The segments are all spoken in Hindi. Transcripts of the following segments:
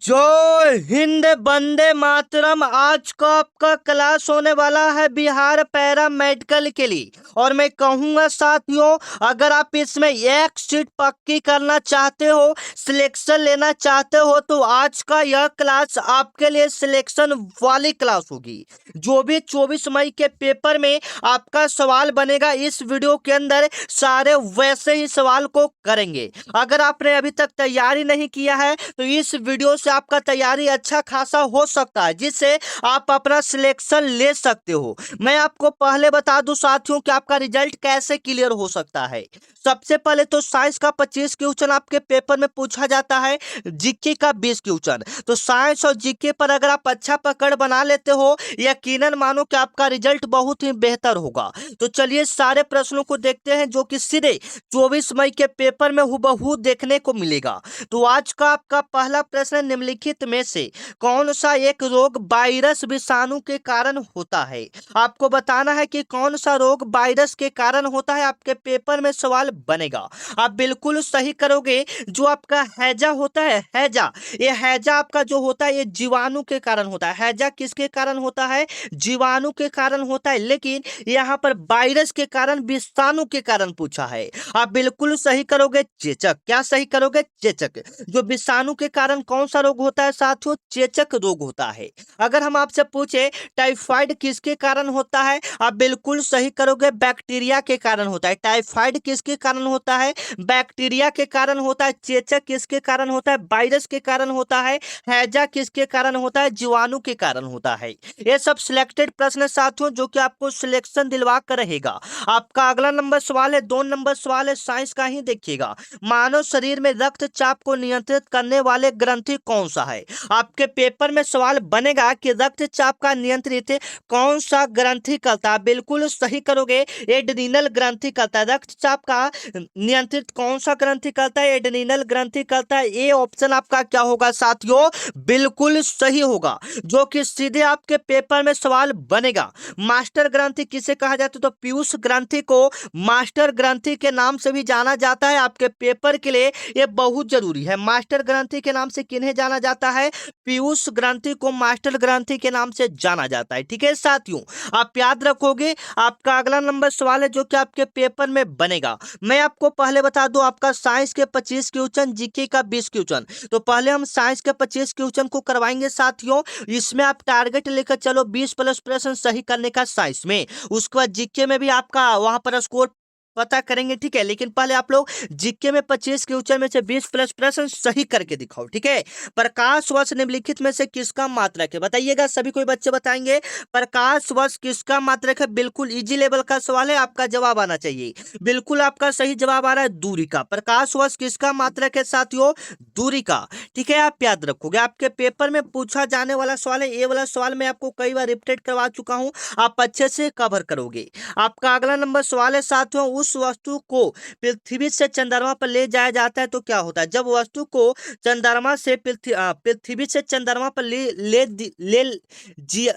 जय हिंद वंदे मातरम। आज का आपका क्लास होने वाला है बिहार पैरा मेडिकल के लिए। और मैं कहूंगा साथियों, अगर आप इसमें एक सीट पक्की करना चाहते हो, सिलेक्शन लेना चाहते हो, तो आज का यह क्लास आपके लिए सिलेक्शन वाली क्लास होगी। जो भी 24 मई के पेपर में आपका सवाल बनेगा, इस वीडियो के अंदर सारे वैसे ही सवाल को करेंगे। अगर आपने अभी तक तैयारी नहीं किया है तो इस वीडियो से आपका तैयारी अच्छा खासा हो सकता है, जिससे आप अपना सिलेक्शन ले सकते हो। मैं आपको पहले बता दूं साथियों कि आपका रिजल्ट कैसे क्लियर हो सकता है। सबसे पहले तो साइंस का 25 क्वेश्चन आपके पेपर में पूछा जाता है, जीके का 20 क्वेश्चन। तो साइंस और जीके पर अगर आप अच्छा पकड़ बना लेते हो, यकीनन मानो कि आपका रिजल्ट बहुत ही बेहतर होगा। तो चलिए सारे प्रश्नों को देखते हैं, जो कि सीधे 24 मई के पेपर में हूबहू देखने को मिलेगा। तो आज का आपका पहला प्रश्न, निम्नलिखित में से कौन सा एक रोग वायरस विषाणु के कारण होता है। आपको बताना है कि कौन सा रोग वायरस के कारण होता है। आपके पेपर में सवाल बनेगा, आप बिल्कुल सही करोगे। जो आपका हैजा होता है, हैजा, ये हैजा आपका जो होता है ये जीवाणु के कारण होता है। हैजा किसके कारण होता है? जीवाणु के कारण होता है। लेकिन यहाँ पर वायरस के कारण, विषाणु के कारण पूछा है। आप बिल्कुल सही करोगे, चेचक। क्या सही करोगे? चेचक। जो विषाणु के कारण कौन सा रोग होता है साथियों? चेचक रोग होता है। अगर हम आपसे पूछे टाइफाइड किसके कारण होता है, आप बिल्कुल सही करोगे, बैक्टीरिया के कारण होता है। टाइफाइड किसके कारण होता है? बैक्टीरिया के कारण होता है। चेचक किसके कारण होता है? वायरस के कारण होता है। हैजा किसके कारण होता है? जीवाणु के कारण होता है। ये सब सिलेक्टेड प्रश्न साथियों, जो कि आपको सिलेक्शन दिलवा कर रहेगा। आपका अगला नंबर सवाल है, 2 नंबर सवाल है, साइंस का ही देखिएगा। मानव शरीर में रक्तचाप को नियंत्रित करने वाले ग्रंथि कौन सा है। आपके पेपर में सवाल बनेगा कि रक्तचाप का नियंत्रित कौन सा ग्रंथि करता है। बिल्कुल सही करोगे, एड्रीनल ग्रंथि करता है। रक्तचाप का नियंत्रित कौन सा ग्रंथि करता है? एड्रीनल ग्रंथि करता है। ये ऑप्शन आपका क्या होगा साथियों? बिल्कुल सही होगा, जो कि सीधे आपके पेपर में सवाल बनेगा। मास्टर ग्रंथि किसे कहा जाता है? तो पीयूष ग्रंथि को मास्टर ग्रंथि के नाम से भी जाना जाता है। आपके पेपर के लिए यह बहुत जरूरी है। मास्टर ग्रंथि के नाम से किन्हें जाना जाता है? पीयूष ग्रंथि को मास्टर ग्रंथि के नाम से जाना जाता है। ठीक है साथियों, आप याद रखोगे। आपका अगला नंबर सवाल है, जो कि आपके पेपर में बनेगा। मैं आपको पहले बता दूं, आपका साइंस के 25 क्वेश्चन, जीके का 20 क्वेश्चन। तो पहले हम साइंस के 25 क्वेश्चन को करवाएंगे साथियों। इसमें आप टारगेट लेकर चलो 20 प्लस प्रश्न सही करने का साइंस में। उसके बाद जीके में भी आपका वहां पर स्कोर पता करेंगे। ठीक है, लेकिन पहले आप लोग जीके में 25 क्वेश्चन में से 20 प्लस प्रश्न सही करके दिखाओ। ठीक है। प्रकाश वर्ष निम्नलिखित में से किसका मात्रक है? बताइएगा, सभी कोई बच्चे बताएंगे प्रकाश वर्ष किसका मात्रक है। बिल्कुल इजी लेवल का सवाल है, आपका जवाब आना चाहिए। बिल्कुल आपका सही जवाब आ रहा है, दूरी का। प्रकाश वर्ष किसका मात्रक है साथियों? दूरी का। ठीक है, आप याद रखोगे। आपके पेपर में पूछा जाने वाला सवाल है, ये वाला सवाल मैं आपको कई बार रिपीट करवा चुका हूं, आप अच्छे से कवर करोगे। आपका अगला नंबर सवाल है साथियों, उस वस्तु को पृथ्वी से चंद्रमा पर ले जाया जाता है तो क्या होता है? जब वस्तु को चंद्रमा से पृथ्वी से चंद्रमा पर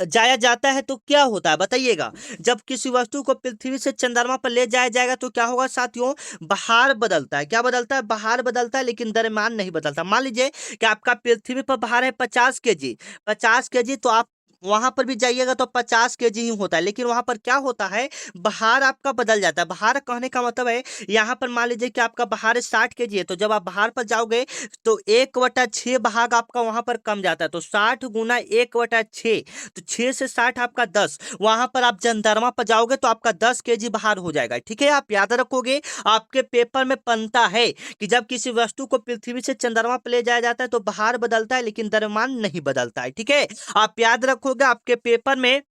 जाया जाता है तो क्या होता है? बताइएगा। जब किसी वस्तु को पृथ्वी से चंद्रमा पर ले जाया जाएगा तो क्या होगा साथियों? बाहर बदलता है। क्या बदलता है? बाहर बदलता है, लेकिन द्रव्यमान नहीं बदलता। मान लीजिए कि आपका पृथ्वी पर भार है 50 kg, 50 kg, तो आप वहां पर भी जाइएगा तो 50 kg ही होता है। लेकिन वहां पर क्या होता है? बाहर आपका बदल जाता है। बाहर कहने का मतलब है, यहाँ पर मान लीजिए कि आपका बाहर 60 kg है, तो जब आप बाहर पर जाओगे तो 1/6 भाग आपका वहां पर कम जाता है। तो 60 गुना 1/6, तो 6 से 60 आपका 10। वहां पर आप चंद्रमा पर जाओगे तो आपका 10 kg बाहर हो जाएगा। ठीक है, आप याद रखोगे। आपके पेपर में बनता है कि जब किसी वस्तु को पृथ्वी से चंद्रमा पर ले जाया जाता है तो बाहर बदलता है, लेकिन द्रव्यमान नहीं बदलता है। ठीक है, आप याद रखोगे। आपके पेपर में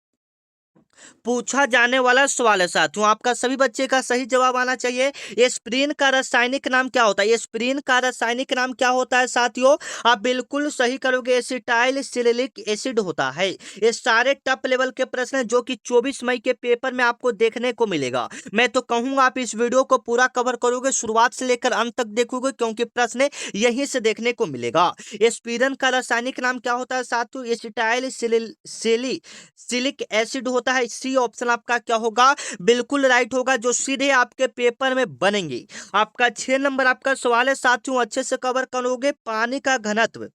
पूछा जाने वाला सवाल है साथियों, आपका सभी बच्चे का सही जवाब आना चाहिए। एस्पिरिन का रासायनिक नाम क्या होता है? एस्पिरिन का रासायनिक नाम क्या होता है साथियों? आप बिल्कुल सही करोगे, एसिटाइल सिलिलिक एसिड होता है। ये सारे टॉप लेवल के प्रश्न हैं, जो कि 24 मई के पेपर में आपको देखने को मिलेगा। मैं तो कहूंगा आप इस वीडियो को पूरा कवर करोगे, शुरुआत से लेकर अंत तक देखोगे, क्योंकि प्रश्न यहीं से देखने को मिलेगा। एस्पिरिन का रासायनिक नाम क्या होता है साथियों? एसिटाइल सिलिक एसिड होता है। सी ऑप्शन आपका क्या होगा? बिल्कुल राइट होगा, जो सीधे आपके पेपर में बनेंगे। आपका 6 नंबर आपका सवाल है साथियों, अच्छे से कवर करोगे। पानी का घनत्व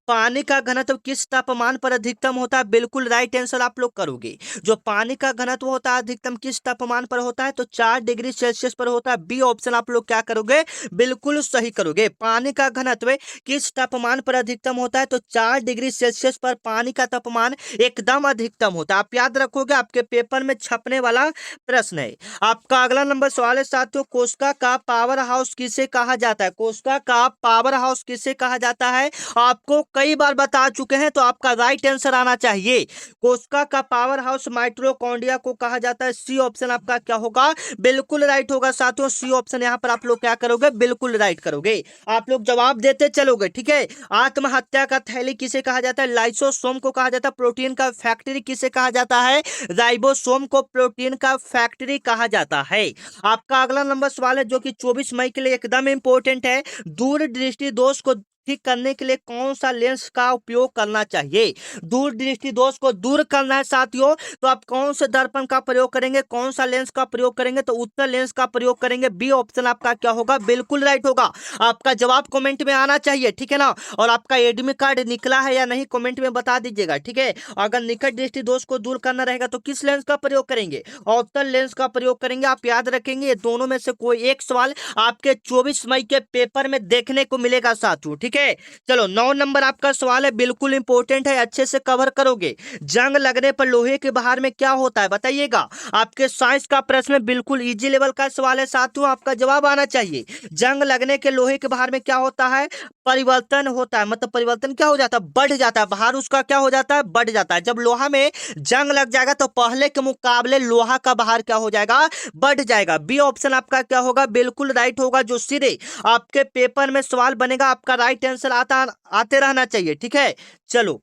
पानी का घनत्व किस तापमान पर अधिकतम होता है? बिल्कुल राइट आंसर आप लोग करोगे। जो पानी का घनत्व होता है अधिकतम किस तापमान पर होता है? तो 4 डिग्री सेल्सियस पर होता है। बी ऑप्शन आप लोग क्या करोगे? बिल्कुल सही करोगे। पानी का घनत्व किस तापमान पर अधिकतम होता है? तो 4 डिग्री सेल्सियस पर पानी का तापमान एकदम अधिकतम होता है। आप याद रखोगे, आपके पेपर में छपने वाला प्रश्न है। आपका अगला नंबर सवाल है साथियों, कोशिका का पावर हाउस किसे कहा जाता है? कोशिका का पावर हाउस किसे कहा जाता है? आपको कई बार बता चुके हैं, तो आपका राइट आंसर आना चाहिए। कोशिका का पावर हाउस माइटोकॉन्ड्रिया को कहा जाता है। सी ऑप्शन आपका क्या होगा? बिल्कुल राइट होगा साथियों। सी ऑप्शन यहाँ पर आप लोग क्या करोगे? बिल्कुल राइट करोगे। आप लोग जवाब देते चलोगे, ठीक है। आत्महत्या का थैली किसे कहा जाता है? लाइसोसोम को कहा जाता है। प्रोटीन का फैक्ट्री किसे कहा जाता है? राइबोसोम को प्रोटीन का फैक्ट्री कहा जाता है। आपका अगला नंबर सवाल है जो कि 24 मई के लिए एकदम इंपॉर्टेंट है। दूर दृष्टि दोष को ठीक करने के लिए कौन सा लेंस का उपयोग करना चाहिए? दूर दृष्टि दोष को दूर करना है साथियों, तो आप कौन से दर्पण का प्रयोग करेंगे? कौन सा लेंस का प्रयोग करेंगे? तो उत्तल लेंस का प्रयोग करेंगे। बी ऑप्शन आपका क्या होगा? बिल्कुल राइट होगा। आपका जवाब कमेंट में आना चाहिए, ठीक है ना। और आपका एडमिट कार्ड निकला है या नहीं कमेंट में बता दीजिएगा, ठीक है। अगर निकट दृष्टि दोष को दूर करना रहेगा तो किस लेंस का प्रयोग करेंगे? उत्तल लेंस का प्रयोग करेंगे। आप याद रखेंगे, ये दोनों में से कोई एक सवाल आपके 24 मई के पेपर में देखने को मिलेगा साथियों, ठीक है। चलो 9 नंबर आपका सवाल है, बिल्कुल इंपॉर्टेंट है, अच्छे से कवर करोगे। जंग लगने पर लोहे के बाहर में क्या होता है? बताइएगा। आपके साइंस का प्रश्न में बिल्कुल इजी लेवल का सवाल है साथियों, आपका जवाब आना चाहिए। जंग लगने के लोहे के बाहर में क्या होता है? परिवर्तन होता है। मतलब परिवर्तन क्या हो जाता है? बढ़ जाता है। बाहर उसका क्या हो जाता है? बढ़ जाता है। जब लोहा में जंग लग जाएगा तो पहले के मुकाबले लोहा का बाहर क्या हो जाएगा? बढ़ जाएगा। बी ऑप्शन आपका क्या होगा? बिल्कुल राइट होगा। जो सीधे आपके पेपर में सवाल बनेगा, आपका राइट आंसर आते रहना चाहिए, ठीक है। चलो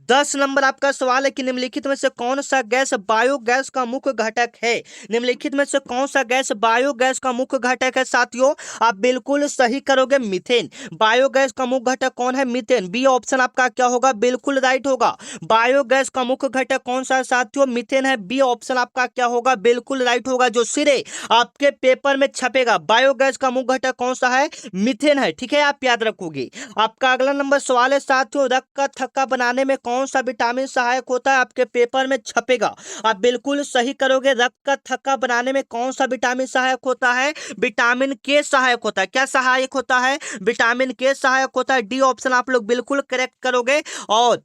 10 नंबर आपका सवाल है कि निम्नलिखित में से कौन सा गैस बायोगैस का मुख्य घटक है? निम्नलिखित में से कौन सा गैस बायोगैस का मुख्य घटक है साथियों? आप बिल्कुल सही करोगे, मीथेन। बायोगैस का मुख्य घटक कौन है? मीथेन। बी ऑप्शन आपका क्या होगा? बिल्कुल राइट होगा। बायोगैस का मुख्य घटक कौन सा है साथियों? मीथेन है। बी ऑप्शन आपका क्या होगा? बिल्कुल राइट होगा। जो सिरे आपके पेपर में छपेगा, बायोगैस का मुख्य घटक कौन सा है? मीथेन है, ठीक है। आप याद रखोगे। आपका अगला नंबर सवाल है साथियों, रक्त का थक्का बनाने में कौन सा विटामिन सहायक होता है? आपके पेपर में छपेगा। आप बिल्कुल सही करोगे। रक्त का थक्का बनाने में कौन सा विटामिन सहायक होता है? विटामिन के सहायक होता है। क्या सहायक होता है? विटामिन के सहायक होता है। डी ऑप्शन आप लोग बिल्कुल करेक्ट करोगे। और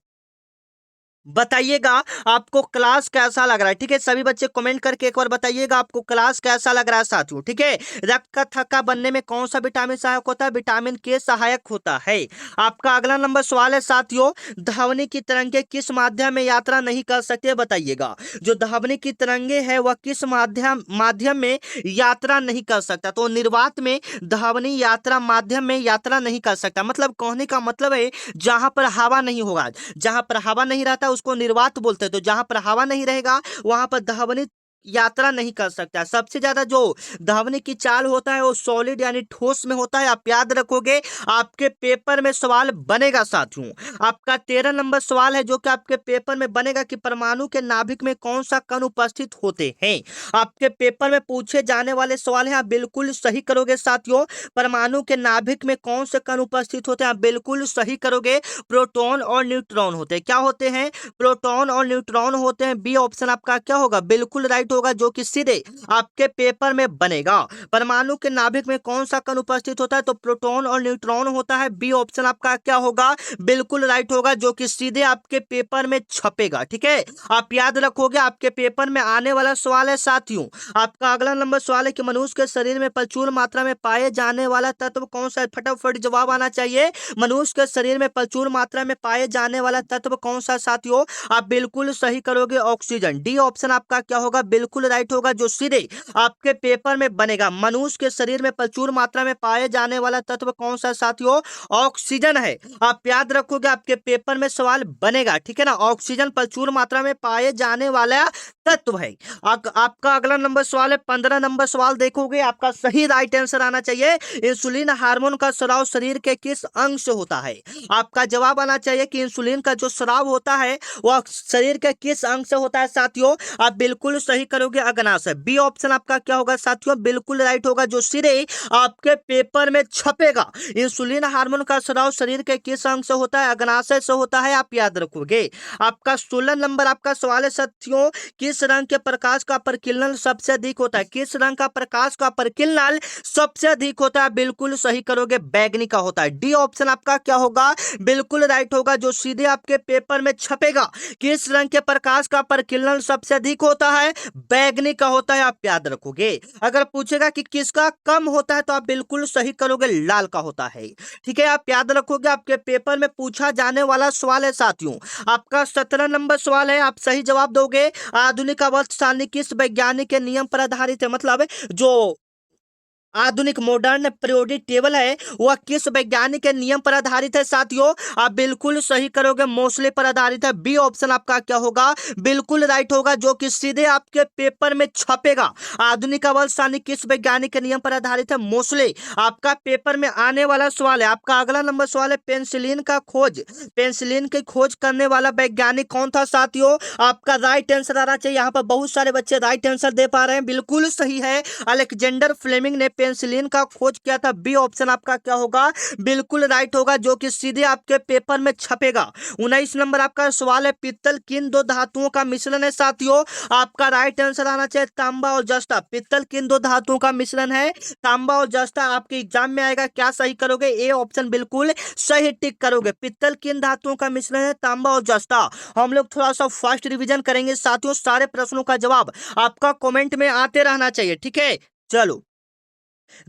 बताइएगा आपको क्लास कैसा लग रहा है, ठीक है। सभी बच्चे कमेंट करके एक बार बताइएगा आपको क्लास कैसा लग रहा है साथियों, ठीक है। रक्त का थक्का बनने में कौन सा विटामिन सहायक होता है? विटामिन के सहायक होता है। आपका अगला नंबर सवाल है साथियों, ध्वनि की तरंगे किस माध्यम में यात्रा नहीं कर सकते? बताइएगा। जो ध्वनि की तरंगे है वह किस माध्यम माध्यम में यात्रा नहीं कर सकता? तो निर्वात में ध्वनि यात्रा माध्यम में यात्रा नहीं कर सकता। मतलब कहने का मतलब है जहां पर हवा नहीं होगा, जहां पर हवा नहीं रहता उसको निर्वात बोलते हैं। तो जहां पर हवा नहीं रहेगा वहां पर ध्वनि यात्रा नहीं कर सकता। सबसे ज्यादा जो ध्वनि की चाल होता है वो सॉलिड यानी ठोस में होता है। आप याद रखोगे, आपके पेपर में सवाल बनेगा साथियों। आपका 13 नंबर सवाल है जो कि आपके पेपर में बनेगा कि परमाणु के नाभिक में कौन सा कण उपस्थित होते हैं? आपके पेपर में पूछे जाने वाले सवाल है, आप बिल्कुल सही करोगे साथियों। परमाणु के नाभिक में कौन से कण उपस्थित होते हैं? आप बिल्कुल सही करोगे। प्रोटॉन और न्यूट्रॉन होते हैं। क्या होते हैं? प्रोटॉन और न्यूट्रॉन होते हैं। बी ऑप्शन आपका क्या होगा? बिल्कुल राइट होगा, जो कि सीधे आपके पेपर में बनेगा। परमाणु के नाभिक में कौन सा कण उपस्थित होता है? तो प्रोटॉन और न्यूट्रॉन होता है। बी ऑप्शन आपका क्या होगा? बिल्कुल राइट होगा, जो कि सीधे आपके पेपर में छपेगा, ठीक है। आप याद रखोगे, आपके पेपर में आने वाला सवाल है साथियों। आपका अगला नंबर सवाल है कि मनुष्य के शरीर में प्रचुर मात्रा में पाए जाने वाला तत्व कौन सा है? फटाफट जवाब आना चाहिए। मनुष्य के शरीर में प्रचुर मात्रा में पाए जाने वाला तत्व कौन सा साथियों? आप बिल्कुल सही करोगे, ऑक्सीजन। डी ऑप्शन आपका क्या होगा? बिल्कुल राइट होगा, जो सीधे आपके पेपर में बनेगा। मनुष्य के शरीर में प्रचुर मात्रा में पाए जाने वाला तत्व कौन सा साथियों? ऑक्सीजन है। आप याद रखोगे, आपके पेपर में सवाल बनेगा, ठीक है ना। ऑक्सीजन प्रचुर मात्रा में पाए जाने वाला तत्व है। आपका अगला नंबर सवाल है 15 नंबर सवाल देखोगे, आपका सही राइट आंसर आना चाहिए। इंसुलिन हार्मोन का स्राव शरीर के किस अंग से होता है? आपका जवाब आना चाहिए कि इंसुलिन का जो स्राव होता है वह शरीर के किस अंग से होता है साथियों। आप बिल्कुल सही करोगे, अग्नाशय। बी ऑप्शन आपका क्या होगा साथियों? बिल्कुल राइट होगा, जो सीधे आपके पेपर में छपेगा। इंसुलिन हार्मोन का स्राव शरीर के किस अंग से होता है? अग्नाशय से होता है, आप याद रखोगे। आपका 16 नंबर आपका सवाल है साथियों, किस रंग के प्रकाश का परिकिलन सबसे अधिक होता है? किस रंग का प्रकाश का परिकिलन सबसे अधिक होता है? बिल्कुल सही करोगे, बैगनी का होता है। डी ऑप्शन आपका क्या होगा? बिल्कुल राइट होगा, जो सीधे आपके पेपर में छपेगा। किस रंग के प्रकाश का परिकिलन सबसे अधिक होता है? बैगनी का होता है, आप याद रखोगे। अगर पूछेगा कि किसका कम होता है तो आप बिल्कुल सही करोगे, लाल का होता है। ठीक है, आप याद रखोगे, आपके पेपर में पूछा जाने वाला सवाल है साथियों। आपका 17 नंबर सवाल है, आप सही जवाब दोगे। आधुनिक आवर्त सारणी किस वैज्ञानिक के नियम पर आधारित है? मतलब जो आधुनिक मॉडर्न पीरियोडिक टेबल है वह किस वैज्ञानिक के नियम पर आधारित है साथियों? आप बिल्कुल सही करोगे, मोस्ले पर आधारित है। बी ऑप्शन आपका क्या होगा? बिल्कुल राइट होगा, जो कि सीधे आपके पेपर में छपेगा। आधुनिक आवर्त सारणी किस वैज्ञानिक के नियम पर आधारित है? मोस्ले। आपका पेपर में आने वाला सवाल है। आपका अगला नंबर सवाल है, पेंसिलिन की खोज करने वाला वैज्ञानिक कौन था साथियों? आपका राइट आंसर आना चाहिए। यहाँ पर बहुत सारे बच्चे राइट आंसर दे पा रहे हैं, बिल्कुल सही है। अलेक्जेंडर फ्लेमिंग ने पेंसिलिन का खोज किया था। बी ऑप्शन आपका क्या होगा? बिल्कुल राइट होगा, जो कि सीधे आपके पेपर में छपेगा। 19 नंबर आपका सवाल है, पित्तल किन दो धातुओं का मिश्रण है साथियों? आपका राइट आंसर आना चाहिए, तांबा और जस्ता। पित्तल किन दो धातुओं का मिश्रण है? तांबा और जस्ता। आपके एग्जाम में आएगा, क्या सही करोगे? ए ऑप्शन बिल्कुल सही टिक करोगे। पित्तल किन धातुओं का मिश्रण है? तांबा और जस्ता। हम लोग थोड़ा सा फास्ट रिवीजन करेंगे साथियों, सारे प्रश्नों का जवाब आपका कमेंट में आते रहना चाहिए। ठीक है, चलो।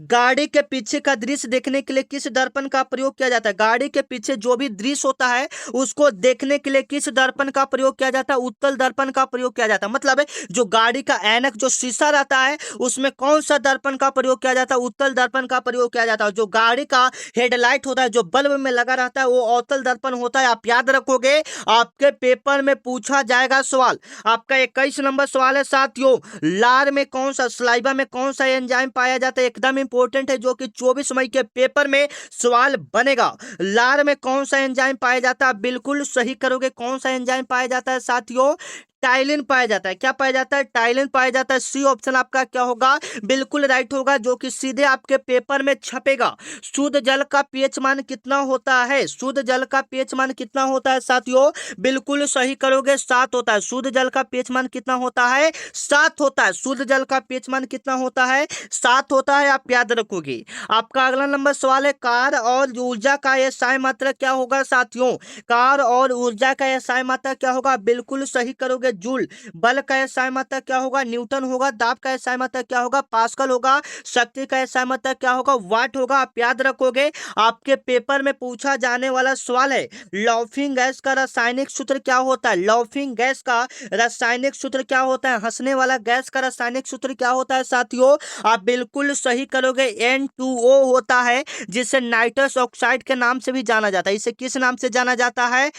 गाड़ी के पीछे का दृश्य देखने के लिए किस दर्पण का प्रयोग किया जाता है? गाड़ी के पीछे जो भी दृश्य होता है उसको देखने के लिए किस दर्पण का प्रयोग किया जाता है? उत्तल दर्पण का प्रयोग किया जाता है। मतलब है जो गाड़ी का ऐनक जो शीशा रहता है उसमें कौन सा दर्पण का प्रयोग किया जाता है? उत्तल दर्पण का प्रयोग किया जाता है। जो गाड़ी का हेडलाइट होता है जो बल्ब में लगा रहता है वो अवतल दर्पण होता है, आप याद रखोगे। आपके पेपर में पूछा जाएगा सवाल। आपका 21 नंबर सवाल है साथियों, लार में कौन सा, सलाइवा में कौन सा एंजाइम पाया जाता है? एकदम इंपॉर्टेंट है, जो कि 24 मई के पेपर में सवाल बनेगा। लार में कौन सा एंजाइम पाया जाता है? बिल्कुल सही करोगे, कौन सा एंजाइम पाया जाता है साथियों? टाइलिन पाया जाता है। क्या पाया जाता है? टाइलिन पाया जाता है। सी ऑप्शन आपका क्या होगा? बिल्कुल राइट होगा, जो कि सीधे आपके पेपर में छपेगा। शुद्ध जल का पीएच मान कितना होता है? शुद्ध जल का पीएच मान कितना होता है साथियों? बिल्कुल सही करोगे, 7 होता है। शुद्ध जल का पीएच मान कितना होता है? 7 होता है। शुद्ध जल का पीएच मान कितना होता है? 7 होता है, आप याद रखोगे। आपका अगला नंबर सवाल है, कार और ऊर्जा का एसआई मात्रा क्या होगा साथियों? कार और ऊर्जा का एसआई मात्रा क्या होगा? बिल्कुल सही करोगे, जूल। बल का एसआई मात्रा क्या होगा? न्यूटन होगा। दाब का एसआई मात्रा क्या होगा? पास्कल होगा। शक्ति का एसआई मात्रा क्या होगा? वाट होगा, आप याद रखोगे। आपके पेपर में पूछा जाने वाला सवाल है, लॉफिंग गैस का रासायनिक सूत्र क्या होता है? लॉफिंग गैस का रासायनिक सूत्र क्या होता है? हंसने वाला गैस का रासायनिक सूत्र क्या होता है साथियों? आप बिल्कुल सही करोगे, N2O होता है, जिसे नाइट्रस ऑक्साइड के नाम से भी जाना जाता है। इसे किस नाम से जाना जाता है?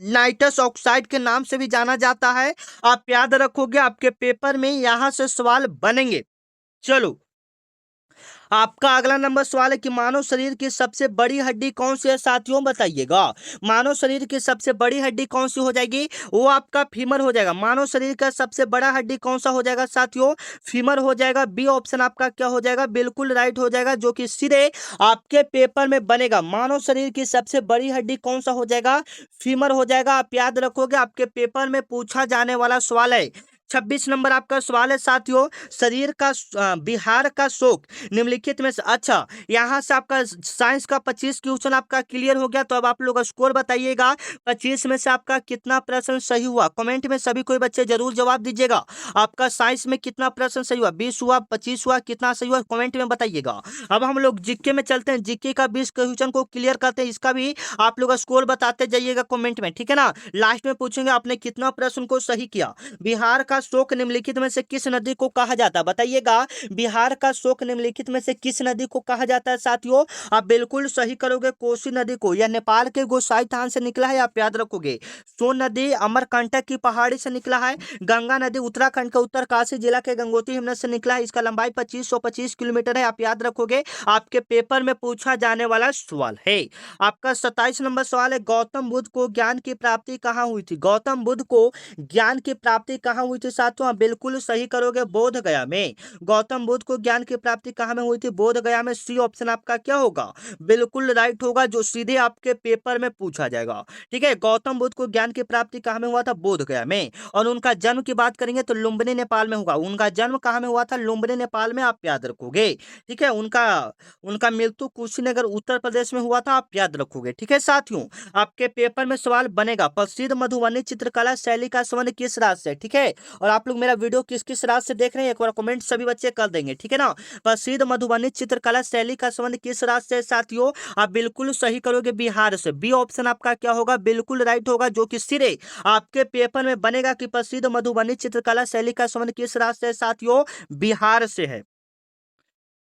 नाइट्रस ऑक्साइड के नाम से भी जाना जाता है, आप याद रखोगे। आपके पेपर में यहां से सवाल बनेंगे। चलो, आपका अगला नंबर सवाल है कि मानव शरीर की सबसे बड़ी हड्डी कौन सी है साथियों? बताइएगा। मानव शरीर की सबसे बड़ी हड्डी कौन सी हो जाएगी? वो आपका फीमर हो जाएगा। मानव शरीर का सबसे बड़ा हड्डी कौन सा हो जाएगा साथियों? फीमर हो जाएगा। बी ऑप्शन आपका क्या हो जाएगा? बिल्कुल राइट हो जाएगा, जो कि सीधे आपके पेपर में बनेगा। मानव शरीर की सबसे बड़ी हड्डी कौन सा हो जाएगा? फीमर हो जाएगा, आप याद रखोगे। आपके पेपर में पूछा जाने वाला सवाल है। 26 नंबर आपका सवाल है साथियों, शरीर का बिहार का शोक निम्नलिखित में से, अच्छा यहाँ से आपका साइंस का 25 क्वेश्चन आपका क्लियर हो गया। तो अब आप लोग स्कोर बताइएगा, 25 में से आपका कितना प्रश्न सही हुआ? कमेंट में सभी कोई बच्चे जरूर जवाब दीजिएगा। आपका साइंस में कितना प्रश्न सही हुआ? 20 हुआ, 25 हुआ, कितना सही हुआ? कमेंट में बताइएगा। अब हम लोग जीके में चलते हैं, जीके का 20 क्वेश्चन को क्लियर करते हैं। इसका भी आप लोग स्कोर बताते जाइएगा कमेंट में, ठीक है ना। लास्ट में पूछेंगे आपने कितना प्रश्न को सही किया। बिहार का का शोक निम्नलिखित में से किस नदी को कहा जाता है? बताइएगा, बिहार का शोक निम्नलिखित में से किस नदी को कहा जाता है साथियों? आप बिल्कुल सही करोगे, कोसी नदी को। यह नेपाल के गोसाईथान से निकला है, आप याद रखोगे। सोन नदी अमरकंटक की पहाड़ी से निकला है। गंगा नदी उत्तराखंड के उत्तरकाशी जिला के गंगोत्री हिमनद से निकला है। इसका लंबाई 2525 किलोमीटर है, आप याद रखोगे। आपके पेपर में पूछा जाने वाला सवाल है। आपका 27 नंबर सवाल है, गौतम बुद्ध को ज्ञान की प्राप्ति कहाँ हुई थी? गौतम बुद्ध को ज्ञान की प्राप्ति कहाँ हुई थी साथियों? आप बिल्कुल सही करोगे, बोध गया में। गौतम बुद्ध को ज्ञान की प्राप्ति कहाँ में हुई थी? बोध गया में। सी ऑप्शन आपका क्या होगा? बिल्कुल राइट होगा, जो सीधे आपके पेपर में पूछा जाएगा। ठीक है, गौतम बुद्ध को ज्ञान की प्राप्ति कहाँ में हुआ था? बोध गया में। और उनका जन्म की बात करेंगे तो लुम्बिनी नेपाल में होगा। उनका जन्म कहाँ में हुआ था? लुम्बिनी नेपाल में, आप याद रखोगे। ठीक है, उनका उनका मृत्यु कुशीनगर उत्तर प्रदेश में हुआ था, आप याद रखोगे। ठीक है साथियों, आपके पेपर में सवाल बनेगा, प्रसिद्ध मधुबनी चित्रकला शैली का संबंध किस राज्य से? ठीक है, और आप लोग मेरा वीडियो किस किस राज्य से देख रहे हैं एक बार कमेंट सभी बच्चे कर देंगे। ठीक है ना, प्रसिद्ध मधुबनी चित्रकला शैली का संबंध किस राज्य से साथियों? आप बिल्कुल सही करोगे, बिहार से। बी ऑप्शन आपका क्या होगा? बिल्कुल राइट होगा, जो कि सिरे आपके पेपर में बनेगा कि प्रसिद्ध मधुबनी चित्रकला शैली का संबंध किस राज्य से साथियों? बिहार से है।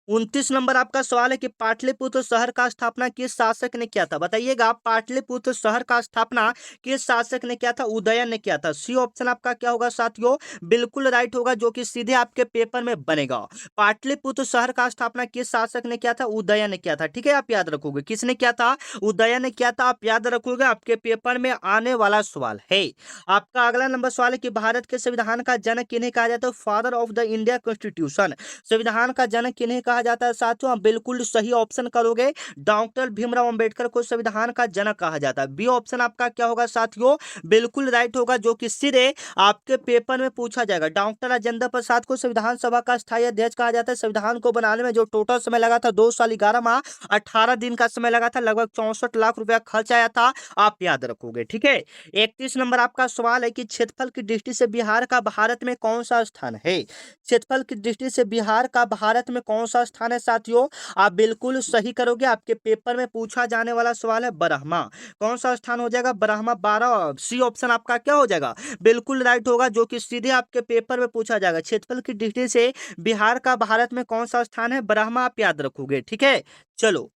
29 नंबर आपका सवाल है कि पाटलिपुत्र शहर का स्थापना किस शासक ने किया था? बताइएगा, पाटलिपुत्र शहर का स्थापना किस शासक ने किया था? उदयन ने किया था। सी ऑप्शन आपका क्या होगा साथियों? बिल्कुल राइट होगा, जो कि सीधे आपके पेपर में बनेगा। पाटलिपुत्र शहर का स्थापना किस शासक ने किया था? उदयन ने किया था। ठीक है, आप याद रखोगे, किसने किया था? उदयन ने किया था, आप याद रखोगे, आपके पेपर में आने वाला सवाल है। आपका अगला नंबर सवाल है कि भारत के संविधान का जनक किन्हें कहा जाता है? Father of the India constitution. संविधान का जनक किन्हें कहा जाता है साथियों? आप बिल्कुल सही ऑप्शन करोगे, डॉक्टर भीमराव अंबेडकर को संविधान का जनक कहा जाता है। बी ऑप्शन आपका क्या होगा साथियों? बिल्कुल राइट होगा, जो कि सीधे आपके पेपर में पूछा जाएगा। डॉक्टर राजेंद्र प्रसाद को संविधान सभा का स्थायी अध्यक्ष कहा जाता है। संविधान को बनाने में जो टोटल समय लगा था 2 साल 11 माह 18 दिन का समय लगा था, लगभग 64 लाख रुपया खर्च आया था, आप याद रखोगे। ठीक है, 31 नंबर आपका सवाल है कि क्षेत्रफल की दृष्टि से बिहार का भारत में कौन सा स्थान है? क्षेत्रफल की दृष्टि से बिहार का भारत में कौन सा स्थान है साथियों? आप बिल्कुल सही करोगे, आपके पेपर में पूछा जाने वाला सवाल है ब्रह्मा। कौन सा स्थान हो जाएगा? ब्रह्मा 12। सी ऑप्शन आपका क्या हो जाएगा? बिल्कुल राइट होगा, जो कि सीधे आपके पेपर में पूछा जाएगा। क्षेत्रफल की दृष्टि से बिहार का भारत में कौन सा स्थान है? ब्रह्मा, आप याद रखोगे। ठीक है, चलो,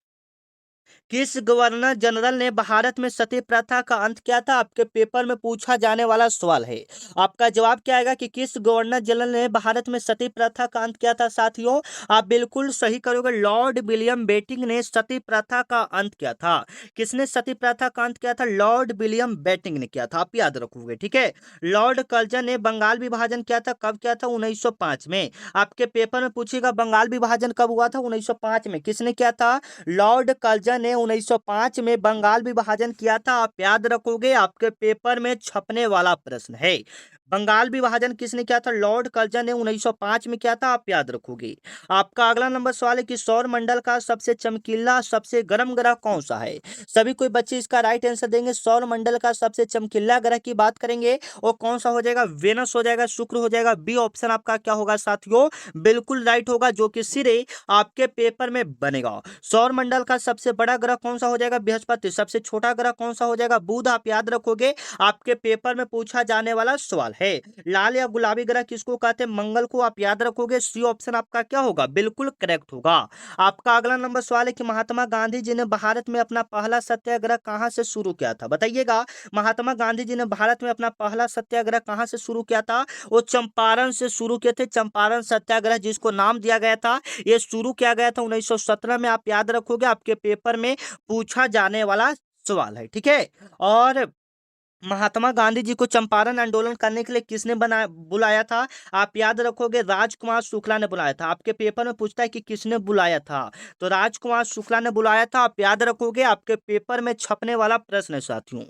किस गवर्नर जनरल ने भारत में सती प्रथा का अंत किया था? आपके पेपर में पूछा जाने वाला सवाल है। आपका जवाब क्या आएगा कि किस गवर्नर जनरल ने भारत में सती प्रथा का अंत किया था साथियों? आप बिल्कुल सही करोगे, लॉर्ड विलियम बेटिंग ने सती प्रथा का अंत किया था। किसने सती प्रथा का अंत किया था? लॉर्ड विलियम बेटिंग ने किया था, आप याद रखोगे। ठीक है, लॉर्ड कर्जन ने बंगाल विभाजन किया था, कब किया था? 1905 में। आपके पेपर में पूछेगा बंगाल विभाजन कब हुआ था? 1905 में। किसने किया था? लॉर्ड कर्जन ने 1905 में बंगाल विभाजन किया था, आप याद रखोगे, आपके पेपर में छपने वाला प्रश्न है। बंगाल विभाजन किसने किया था? लॉर्ड कर्जन ने 1905 में किया था, आप याद रखोगे। आपका अगला नंबर सवाल है कि सौर मंडल का सबसे चमकीला सबसे गर्म ग्रह कौन सा है? सभी कोई बच्चे इसका राइट आंसर देंगे। सौर मंडल का सबसे चमकीला ग्रह की बात करेंगे, और कौन सा हो जाएगा? वेनस हो जाएगा, शुक्र हो जाएगा। बी ऑप्शन आपका क्या होगा साथियों? बिल्कुल राइट होगा, जो कि सिरे आपके पेपर में बनेगा। सौर मंडल का सबसे बड़ा ग्रह कौन सा हो जाएगा? बृहस्पति। सबसे छोटा ग्रह कौन सा हो जाएगा? बुध, आप याद रखोगे, आपके पेपर में पूछा जाने वाला सवाल है। लाल या गुलाबी ग्रह किसको कहते हैं? मंगल को, आप याद रखोगे। सी ऑप्शन आपका क्या होगा? बिल्कुल करेक्ट होगा। आपका अगला नंबर सवाल है कि महात्मा गांधी जी ने भारत में अपना पहला सत्याग्रह कहां से शुरू किया था? बताइएगा, महात्मा गांधी जी ने भारत में अपना पहला सत्याग्रह कहां से शुरू किया था? वो चंपारण से शुरू किए थे। चंपारण सत्याग्रह जिसको नाम दिया गया था, ये शुरू किया गया था 1917 में, आप याद रखोगे, आपके पेपर में पूछा जाने वाला सवाल है। ठीक है, और महात्मा गांधी जी को चंपारण आंदोलन करने के लिए किसने बुलाया था? आप याद रखोगे, राजकुमार शुक्ला ने बुलाया था। आपके पेपर में पूछता है कि किसने बुलाया था, तो राजकुमार शुक्ला ने बुलाया था, आप याद रखोगे, आपके पेपर में छपने वाला प्रश्न है साथियों।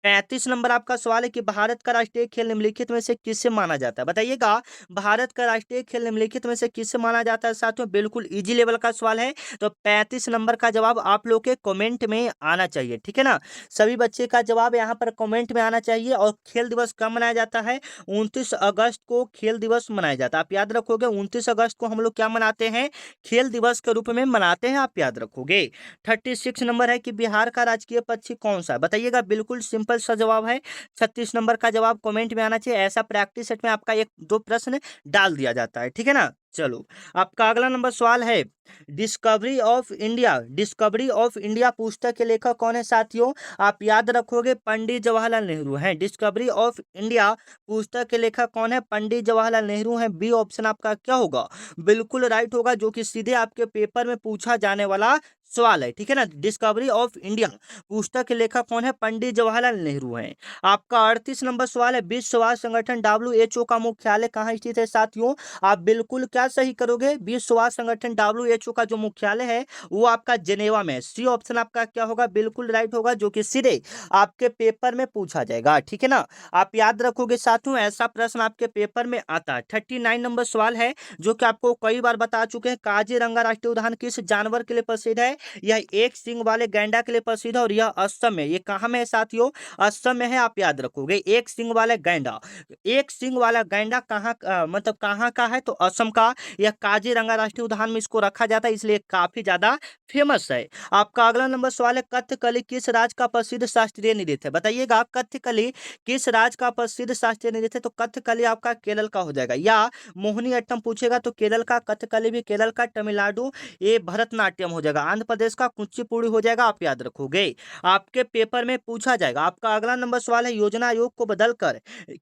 35 नंबर आपका सवाल है कि भारत का राष्ट्रीय खेल निम्नलिखित में से किससे माना जाता है? बताइएगा, भारत का राष्ट्रीय खेल निम्नलिखित में से किससे माना जाता है साथियों? बिल्कुल इजी लेवल का सवाल है, तो 35 नंबर का जवाब आप लोग के कमेंट में आना चाहिए। ठीक है ना, सभी बच्चे का जवाब यहाँ पर कमेंट में आना चाहिए। और खेल दिवस कब मनाया जाता है? 29 अगस्त को खेल दिवस मनाया जाता है, आप याद रखोगे। 29 अगस्त को हम लोग क्या मनाते हैं? खेल दिवस के रूप में मनाते हैं, आप याद रखोगे। 36 नंबर है कि बिहार का राजकीय पक्षी कौन सा है? बताइएगा, बिल्कुल सिंपल सिंपल सा जवाब है। 36 नंबर का जवाब कमेंट में आना चाहिए। ऐसा प्रैक्टिस सेट में आपका 1-2 प्रश्न डाल दिया जाता है, ठीक है ना। चलो, आपका अगला नंबर सवाल है, डिस्कवरी ऑफ इंडिया पुस्तक के लेखक कौन है साथियों? आप याद रखोगे पंडित जवाहरलाल नेहरू हैं। डिस्कवरी ऑफ इंडिया पुस्तक के लेखक कौन है? पंडित जवाहरलाल नेहरू हैं। बी ऑप्शन आपका क्या होगा? बिल्कुल राइट होगा, जो कि सीधे आपके पेपर में पूछा जाने वाला सवाल है, ठीक है ना। डिस्कवरी ऑफ इंडिया पुस्तक के लेखक कौन है? पंडित जवाहरलाल नेहरू हैं। आपका 38 नंबर सवाल है, विश्व स्वास्थ्य संगठन WHO का मुख्यालय कहाँ स्थित है साथियों? आप बिल्कुल क्या सही करोगे? विश्व स्वास्थ्य संगठन WHO का जो मुख्यालय है वो आपका जेनेवा में है। सी ऑप्शन आपका क्या होगा? बिल्कुल राइट होगा, जो कि सीधे आपके पेपर में पूछा जाएगा, ठीक है ना। आप याद रखोगे साथियों, ऐसा प्रश्न आपके पेपर में आता है। 39 नंबर सवाल है, जो कि आपको कई बार बता चुके हैं, काजीरंगा राष्ट्रीय उद्यान किस जानवर के लिए प्रसिद्ध है? यह एक सींग वाले गैंडा के लिए प्रसिद्ध है और यह असम में, ये कहाँ में है साथियों? असम में है, आप याद रखोगे। एक सींग वाले गैंडा, एक सींग वाला गैंडा कहाँ मतलब कहाँ का है? तो असम का। यह काजीरंगा राष्ट्रीय उद्यान में इसको रखा जाता है, इसलिए काफी ज्यादा फेमस है। आपका अगला नंबर सवाल है, कथकली किस राज्य का प्रसिद्ध शास्त्रीय नृत्य है? बताइएगा, कथकली किस राज्य का प्रसिद्ध शास्त्रीय नृत्य है? तो कथकली आपका केरल का हो जाएगा। या मोहिनीअट्टम पूछेगा तो केरल का, कथकली भी केरल का, तमिलनाडु ये भरतनाट्यम हो जाएगा, आंध्र प्रदेश का कुचिपुड़ी हो जाएगा, आप याद रखोगे। आपके पेपर में पूछा जाएगा। आपका अगला नंबर सवाल है, योजना आयोग को बदलकर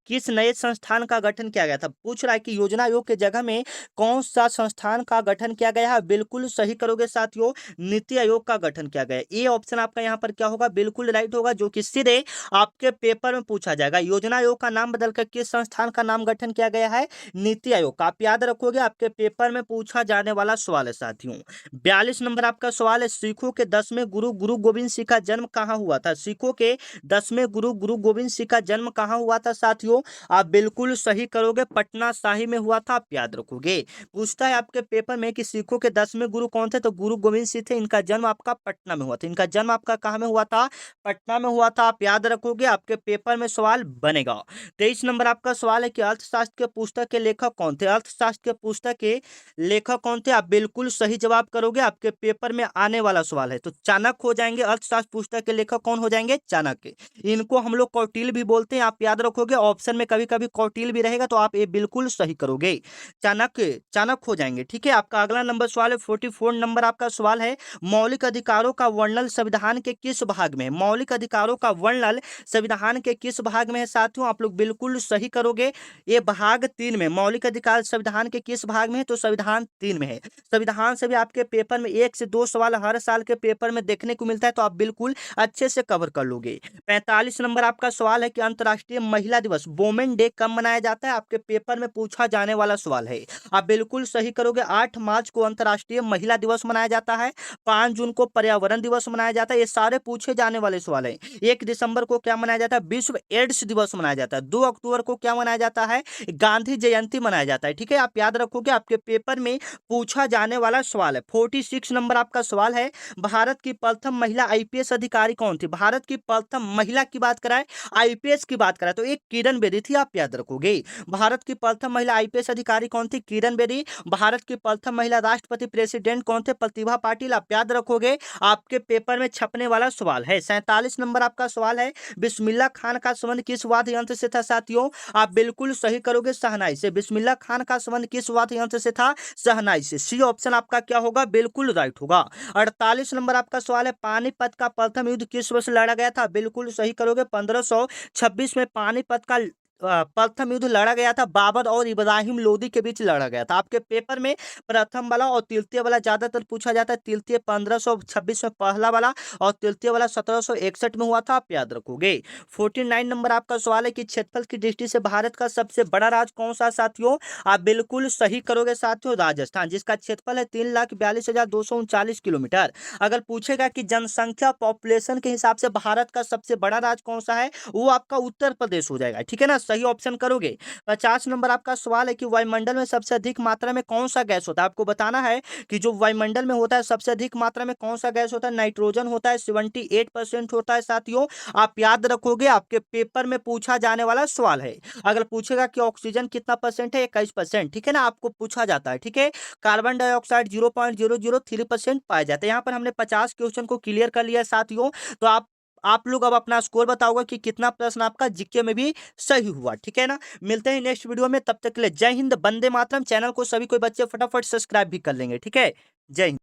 किस नए संस्थान का गठन किया गया था? पूछ रहा है कि योजना आयोग के जगह में कौन सा संस्थान का गठन किया गया है? बिल्कुल सही करोगे साथियों, नीति आयोग का गठन किया गया है। ये ऑप्शन आपका यहाँ पर क्या होगा? बिल्कुल राइट होगा, जो कि सीधे आपके पेपर में पूछा जाएगा। योजना आयोग का नाम बदलकर किस संस्थान का नाम गठन किया गया है? नीति आयोग का। आप याद रखोगे, आपके पेपर में पूछा जाने वाला सवाल है साथियों। 42 नंबर आपका सवाल है, सिखों के 10वें गुरु गुरु गोविंद सिंह का जन्म कहाँ हुआ था? सिखों के 10वें गुरु गुरु गोविंद सिंह का जन्म कहाँ हुआ था साथियों? आप बिल्कुल सही करोगे, पटना शाही में हुआ था, आप याद रखोगे। पूछता है आपके पेपर में कि सिखों के 10वें गुरु कौन थे? तो गुरु गोविंद सिंह थे। इनका जन्म आपका पटना में हुआ था। इनका जन्म आपका कहाँ में हुआ था? पटना में हुआ था, आप याद रखोगे, आपके पेपर में सवाल बनेगा। 23 नंबर आपका सवाल है कि अर्थशास्त्र के पुस्तक के लेखक कौन थे? अर्थशास्त्र के पुस्तक के लेखक कौन थे? आप बिल्कुल सही जवाब करोगे, आपके पेपर में आने वाला सवाल है। तो चाणक्य हो जाएंगे। अर्थशास्त्र पुस्तक के लेखक कौन हो जाएंगे? चाणक्य। इनको हम लोग कौटिल्य भी बोलते हैं, आप याद रखोगे। ऑप्शन में कभी कभी कौटिल्य भी रहेगा, तो आप ये बिल्कुल सही करोगे। चाणक्य, चाणक्य हो जाएंगे, ठीक है। आपका अगला नंबर सवाल है, 44 नंबर आपका सवाल है, मौलिक अधिकारों का वर्णन संविधान के किस भाग में है? मौलिक अधिकारों का वर्णन संविधान के किस भाग में है साथियों? आप लोग बिल्कुल सही करोगे, ये भाग 3 में। मौलिक अधिकार संविधान के किस भाग में है? तो संविधान 3 में है। संविधान से भी आपके पेपर में 1 से 2 सवाल हर साल के पेपर में देखने को मिलता है, तो आप बिल्कुल अच्छे से कवर कर लोगे। 45 नंबर आपका सवाल है कि अंतर्राष्ट्रीय महिला दिवस वोमेन डे कब मनाया जाता है? आपके पेपर में पूछा जाने वाला सवाल है। आप बिल्कुल सही करोगे, 8 मार्च को अंतर्राष्ट्रीय महिला दिवस मनाया जाता है, 5 जून को पर्यावरण दिवस मनाया जाता है। ये सारे पूछे जाने वाले सवाल है। 1 दिसंबर को क्या मनाया जाता है? विश्व एड्स दिवस मनाया जाता है। 2 अक्टूबर को क्या मनाया जाता है? गांधी जयंती मनाया जाता है, ठीक है। आप याद रखोगे, आपके पेपर में पूछा जाने वाला सवाल है। 46 नंबर आपका सवाल है, भारत की प्रथम महिला IPS अधिकारी कौन थी? भारत की प्रथम महिला की बात कराए, IPS की बात कराए, तो एक किरण बेदी थी, आप याद रखोगे। भारत की प्रथम महिला IPS अधिकारी कौन थी? किरण बेदी। भारत की प्रथम महिला राष्ट्रपति प्रेसिडेंट कौन थे? प्रतिभा पाटिल, आप याद रखोगे, आपके पेपर में छपने वाला सवाल है। 47 नंबर आपका सवाल है, बिस्मिल्लाह खान का संबंध किस वाद्य यंत्र से था साथियों? आप बिल्कुल सही करोगे, शहनाई से। बिस्मिल्लाह खान का संबंध किस वाद्य यंत्र से था? शहनाई से। सी ऑप्शन आपका क्या होगा? बिल्कुल राइट होगा। 48 नंबर आपका सवाल है, पानीपत का प्रथम युद्ध किस वर्ष लड़ा गया था? बिल्कुल सही करोगे, 1526 में पानीपत का प्रथम युद्ध लड़ा गया था। बाबर और इब्राहिम लोदी के बीच लड़ा गया था। आपके पेपर में प्रथम वाला और तृतीय वाला ज्यादातर पूछा जाता है। तृतीय 1526 में पहला वाला और तृतीय वाला 1761 में हुआ था, आप याद रखोगे। 49 नंबर आपका सवाल है कि क्षेत्रफल की दृष्टि से भारत का सबसे बड़ा राज्य कौन सा साथियों? आप बिल्कुल सही करोगे साथियों, राजस्थान, जिसका क्षेत्रफल है 3,42,239 किलोमीटर। अगर पूछेगा कि जनसंख्या पॉपुलेशन के हिसाब से भारत का सबसे बड़ा राज्य कौन सा है, वो आपका उत्तर प्रदेश हो जाएगा, ठीक है ना। सही ऑप्शन करोगे। 50 नंबर आपका सवाल है कि वायुमंडल में सबसे अधिक मात्रा में कौन सा गैस होता है? आपको बताना है कि जो वायुमंडल में होता है सबसे अधिक मात्रा में कौन सा गैस होता है? नाइट्रोजन होता है, 78% होता है साथियों, आप याद रखोगे, आपके पेपर में पूछा जाने वाला सवाल है। अगर पूछेगा कि ऑक्सीजन कितना परसेंट है, 21%, ठीक है ना, आपको पूछा जाता है, ठीक है। कार्बन डाइऑक्साइड 0.003% पाया जाता है। यहाँ पर हमने 50 क्वेश्चन को क्लियर कर लिया साथियों, तो आप आप लोग अब अपना स्कोर बताओगे कि कितना प्रश्न आपका जीके में भी सही हुआ। ठीक है ना, मिलते हैं नेक्स्ट वीडियो में, तब तक के लिए जय हिंद, वंदे मातरम। चैनल को सभी कोई बच्चे फटाफट सब्सक्राइब भी कर लेंगे। ठीक है, जय हिंद।